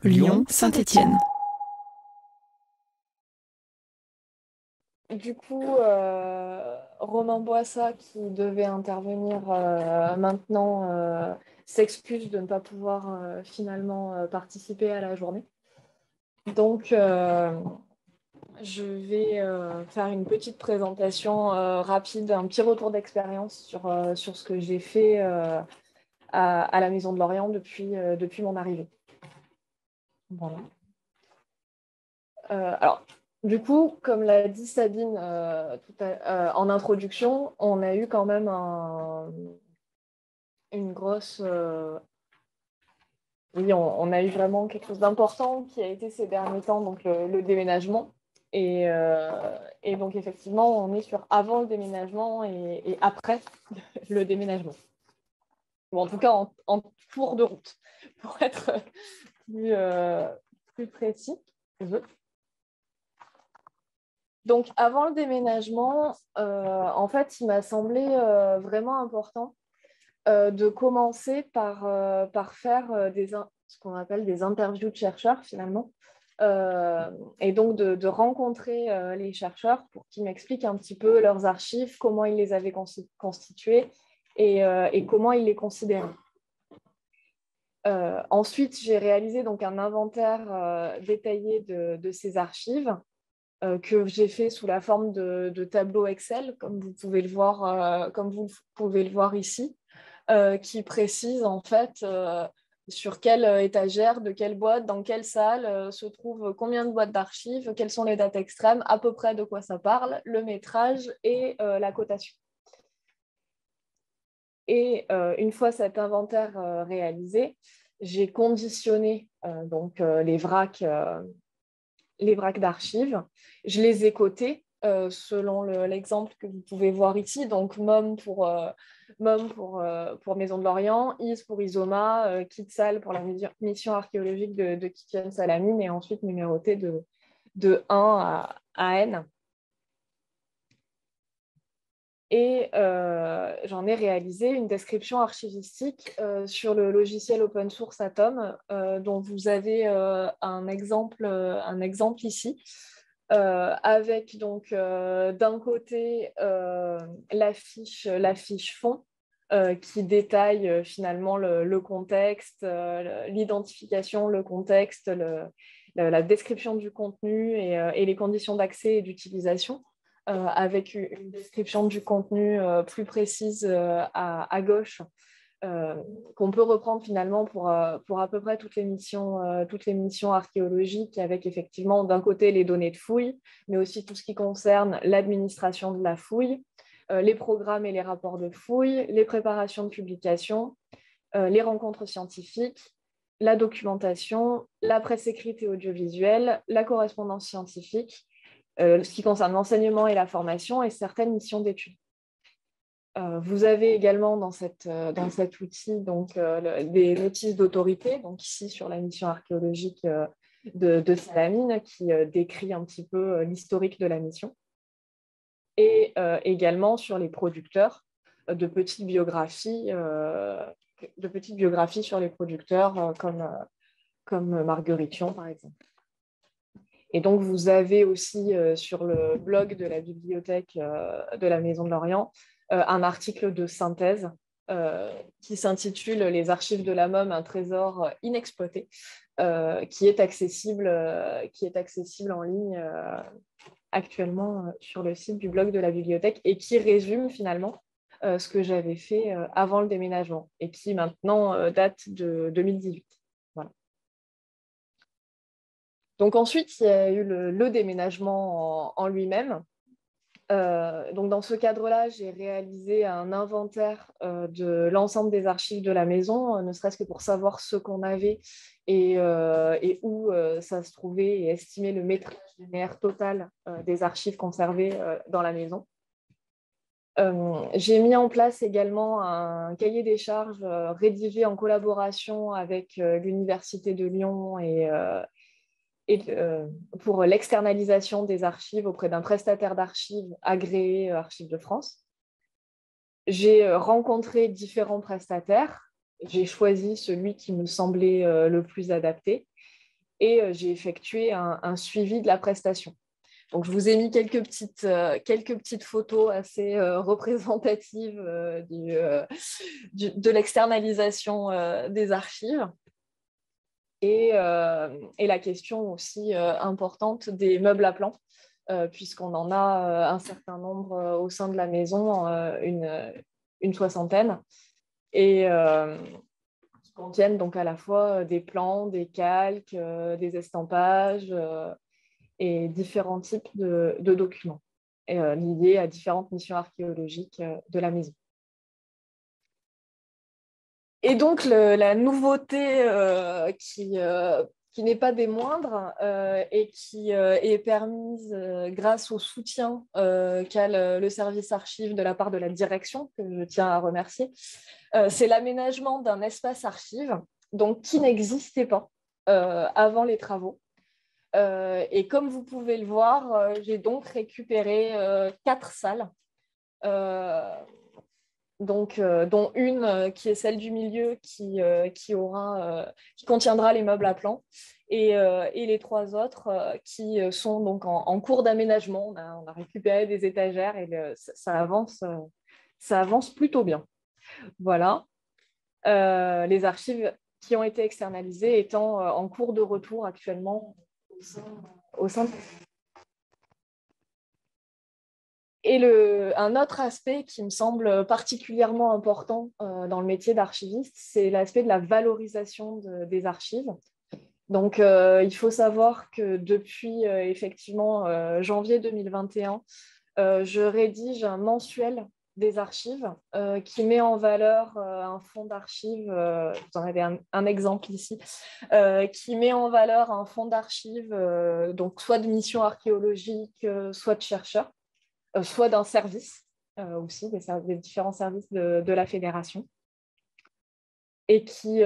Lyon, Saint-Étienne. Du coup, Romain Boissa, qui devait intervenir maintenant, s'excuse de ne pas pouvoir finalement participer à la journée. Donc, je vais faire une petite présentation rapide, un petit retour d'expérience sur ce que j'ai fait à la Maison de Lorient depuis mon arrivée. Voilà. Alors, du coup, comme l'a dit Sabine en introduction, on a eu quand même une grosse... Oui, on a eu vraiment quelque chose d'important qui a été ces derniers temps, donc le déménagement. Et donc, effectivement, on est sur avant le déménagement et après le déménagement. Ou en tout cas, en cours de route, pour être plus précis. Donc, avant le déménagement, en fait, il m'a semblé vraiment important de commencer par faire ce qu'on appelle des interviews de chercheurs, finalement. Et donc, de rencontrer les chercheurs pour qu'ils m'expliquent un petit peu leurs archives, comment ils les avaient constituées et comment ils les considéraient. Ensuite, j'ai réalisé donc un inventaire détaillé de ces archives que j'ai fait sous la forme de tableaux Excel, comme vous pouvez le voir ici, qui précise en fait sur quelle étagère, de quelle boîte, dans quelle salle se trouvent combien de boîtes d'archives, quelles sont les dates extrêmes, à peu près de quoi ça parle, le métrage et la cotation. Et une fois cet inventaire réalisé, j'ai conditionné les vracs d'archives. Je les ai cotés selon l'exemple que vous pouvez voir ici. Donc, MOM pour Maison de Lorient, IS pour Isoma, Kitsal pour la mission archéologique de Kitian Salamine et ensuite numéroté de 1 à N. Et j'en ai réalisé une description archivistique sur le logiciel open source Atom, dont vous avez un exemple ici, avec donc d'un côté la fiche fond qui détaille finalement le contexte, l'identification, le contexte, la description du contenu et les conditions d'accès et d'utilisation. Avec une description du contenu plus précise à gauche, qu'on peut reprendre finalement pour à peu près toutes les missions archéologiques, avec effectivement d'un côté les données de fouille, mais aussi tout ce qui concerne l'administration de la fouille, les programmes et les rapports de fouille, les préparations de publication, les rencontres scientifiques, la documentation, la presse écrite et audiovisuelle, la correspondance scientifique, ce qui concerne l'enseignement et la formation et certaines missions d'études. Vous avez également dans cet outil des notices d'autorité, donc ici sur la mission archéologique de Salamine, qui décrit un petit peu l'historique de la mission, et également sur les producteurs, de petites biographies sur les producteurs comme Marguerition, par exemple. Et donc, vous avez aussi sur le blog de la bibliothèque de la Maison de Lorient un article de synthèse qui s'intitule « Les archives de la MOM, un trésor inexploité », qui est accessible en ligne actuellement sur le site du blog de la bibliothèque et qui résume finalement ce que j'avais fait avant le déménagement et qui maintenant date de 2018. Voilà. Donc ensuite, il y a eu le déménagement en lui-même. Donc dans ce cadre-là, j'ai réalisé un inventaire de l'ensemble des archives de la maison, ne serait-ce que pour savoir ce qu'on avait et où ça se trouvait et estimer le métrage linéaire total des archives conservées dans la maison. J'ai mis en place également un cahier des charges rédigé en collaboration avec l'Université de Lyon pour l'externalisation des archives auprès d'un prestataire d'archives agréé Archives de France. J'ai rencontré différents prestataires J'ai choisi celui qui me semblait le plus adapté et j'ai effectué un suivi de la prestation. Donc, je vous ai mis quelques petites photos assez représentatives de l'externalisation des archives. Et la question aussi importante des meubles à plan, puisqu'on en a un certain nombre au sein de la maison, une soixantaine, et qui contiennent donc à la fois des plans, des calques, des estampages et différents types de documents liés à différentes missions archéologiques de la maison. Et donc, la nouveauté qui n'est pas des moindres et qui est permise grâce au soutien qu'a le service archives de la part de la direction, que je tiens à remercier, c'est l'aménagement d'un espace archive donc, qui n'existait pas avant les travaux. Et comme vous pouvez le voir, j'ai donc récupéré 4 salles. Donc, dont une qui est celle du milieu qui contiendra les meubles à plan et les 3 autres qui sont donc en cours d'aménagement. On a récupéré des étagères et ça avance plutôt bien. Voilà. Les archives qui ont été externalisées étant en cours de retour actuellement au sein de... Et un autre aspect qui me semble particulièrement important dans le métier d'archiviste, c'est l'aspect de la valorisation des archives. Donc, il faut savoir que depuis effectivement janvier 2021, je rédige un mensuel des archives qui met en valeur un fonds d'archives, vous en avez un exemple ici, qui met en valeur un fonds d'archives, donc soit de mission archéologique, soit de chercheurs, soit d'un service aussi, des différents services de la fédération, et qui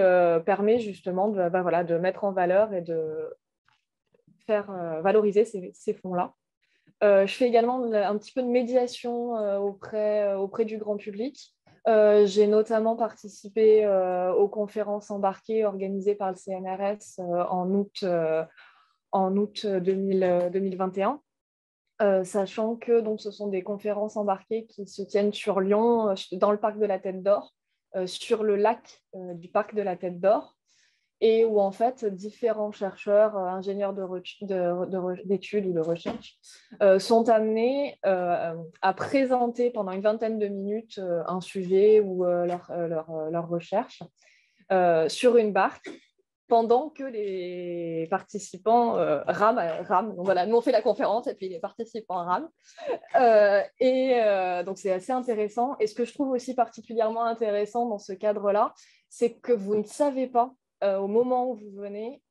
permet justement de mettre en valeur et de faire valoriser ces fonds-là. Je fais également un petit peu de médiation auprès du grand public. J'ai notamment participé aux conférences embarquées organisées par le CNRS en août 2021. Sachant que donc, ce sont des conférences embarquées qui se tiennent sur Lyon, dans le parc de la Tête d'Or, sur le lac du parc de la Tête d'Or, et où en fait différents chercheurs, ingénieurs d'études ou de recherche, sont amenés à présenter pendant une vingtaine de minutes un sujet ou leur recherche sur une barque, pendant que les participants rament. Donc voilà, nous on fait la conférence et puis les participants rament. Donc c'est assez intéressant. Et ce que je trouve aussi particulièrement intéressant dans ce cadre-là, c'est que vous ne savez pas au moment où vous venez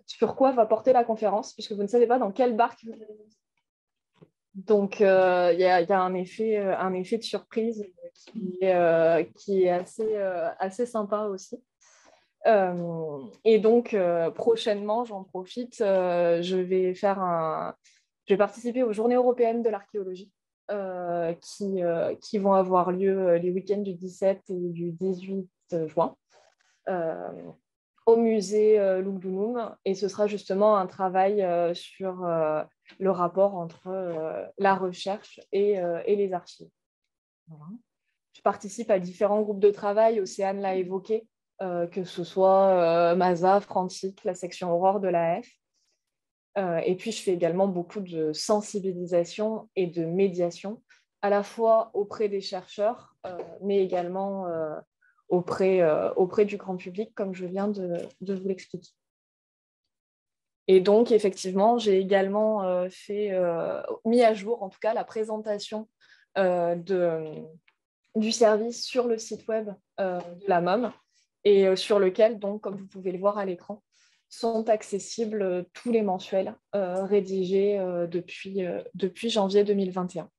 sur quoi va porter la conférence, puisque vous ne savez pas dans quelle barque vous allez. Donc il y a un effet de surprise qui est assez sympa aussi. Et donc, prochainement, j'en profite, je vais participer aux Journées européennes de l'archéologie qui vont avoir lieu les week-ends du 17 et du 18 juin au musée Lugdunum. Et ce sera justement un travail sur le rapport entre la recherche et les archives. Voilà. Je participe à différents groupes de travail, Océane l'a évoqué, que ce soit MASA, Frantic, la section Aurore de l'AF. Et puis, je fais également beaucoup de sensibilisation et de médiation, à la fois auprès des chercheurs, mais également auprès du grand public, comme je viens de vous l'expliquer. Et donc, effectivement, j'ai également mis à jour, en tout cas, la présentation du service sur le site web de la MOM, et sur lequel, donc, comme vous pouvez le voir à l'écran, sont accessibles tous les mensuels rédigés depuis janvier 2021.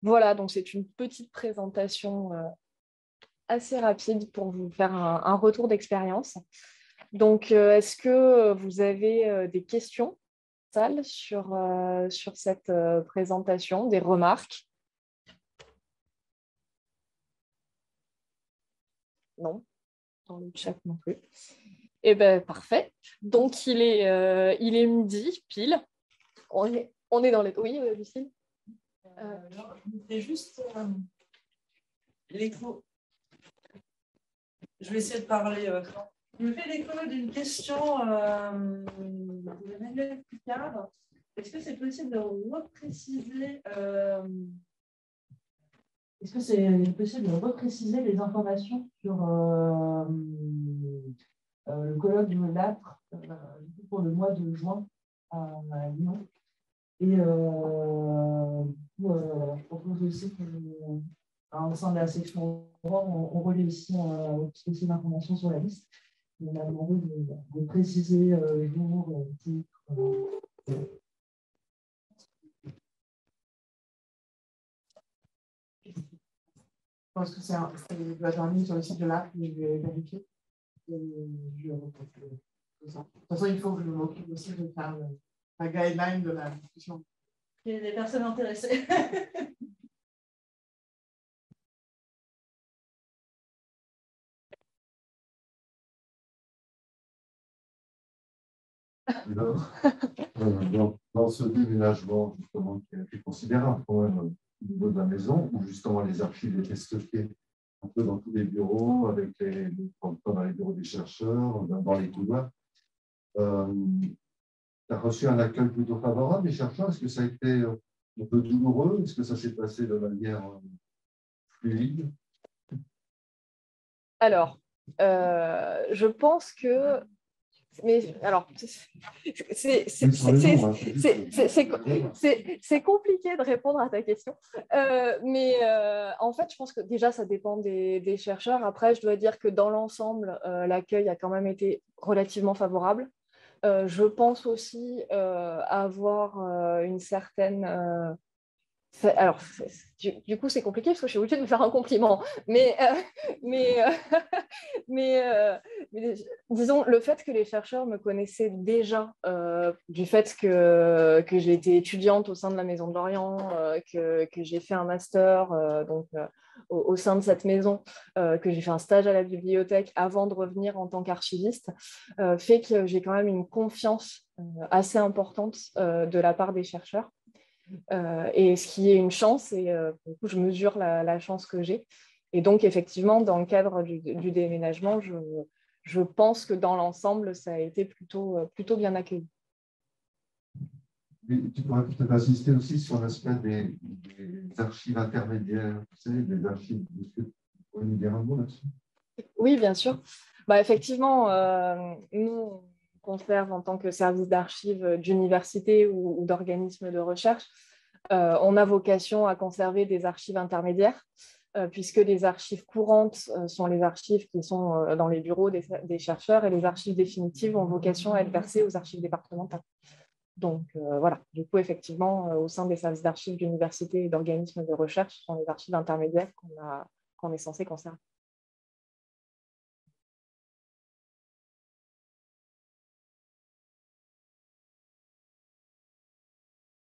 Voilà, donc c'est une petite présentation assez rapide pour vous faire un retour d'expérience. Donc, est-ce que vous avez des questions sur cette présentation, des remarques? Non, dans le chat non plus. Eh bien, parfait. Donc, il est midi, pile. On est dans les... Oui, Lucille c'est juste l'écho. Je vais essayer de parler. Je me fais l'écho d'une question de Emmanuel Picard. Est-ce que c'est possible de repréciser les informations sur le colloque de l'âtre pour le mois de juin à Lyon? Et je propose aussi qu'au sein de la section on relie aussi ces informations sur la liste. On a demandé de préciser jour, titre. Je pense que c'est un ligne sur le site de l'ARC, je vais vérifier. Je reprends ça. De toute façon, il faut que je m'occupe aussi de faire la guideline de la discussion. Il y a des personnes intéressées. Dans ce déménagement, justement, qui a été considérable quand même au niveau de la maison, où justement les archives étaient stockées un peu dans tous les bureaux, dans les bureaux des chercheurs, dans les couloirs. Tu as reçu un accueil plutôt favorable des chercheurs? Est-ce que ça a été un peu douloureux? Est-ce que ça s'est passé de manière fluide? Alors, je pense que... Mais alors, c'est compliqué de répondre à ta question. Mais en fait, je pense que déjà, ça dépend des chercheurs. Après, je dois dire que dans l'ensemble, l'accueil a quand même été relativement favorable. Je pense aussi avoir une certaine... Alors, du coup, c'est compliqué parce que je suis obligée de me faire un compliment. Mais, mais disons, le fait que les chercheurs me connaissaient déjà, du fait que j'ai été étudiante au sein de la Maison de l'Orient, que j'ai fait un master au sein de cette maison, que j'ai fait un stage à la bibliothèque avant de revenir en tant qu'archiviste, fait que j'ai quand même une confiance assez importante de la part des chercheurs. Et ce qui est une chance, et du coup, je mesure la chance que j'ai. Et donc, effectivement, dans le cadre du déménagement, je pense que dans l'ensemble, ça a été plutôt bien accueilli. Et tu pourrais peut-être insister aussi sur l'aspect des archives intermédiaires, tu sais, des archives. Est-ce que tu pourrais nous dire un mot là-dessus? Oui, bien sûr. Bah, effectivement, nous, on conserve en tant que service d'archives d'université ou d'organismes de recherche, on a vocation à conserver des archives intermédiaires, puisque les archives courantes sont les archives qui sont dans les bureaux des chercheurs, et les archives définitives ont vocation à être versées aux archives départementales. Donc voilà, du coup, effectivement, au sein des services d'archives d'université et d'organismes de recherche, ce sont les archives intermédiaires qu'on est censé conserver.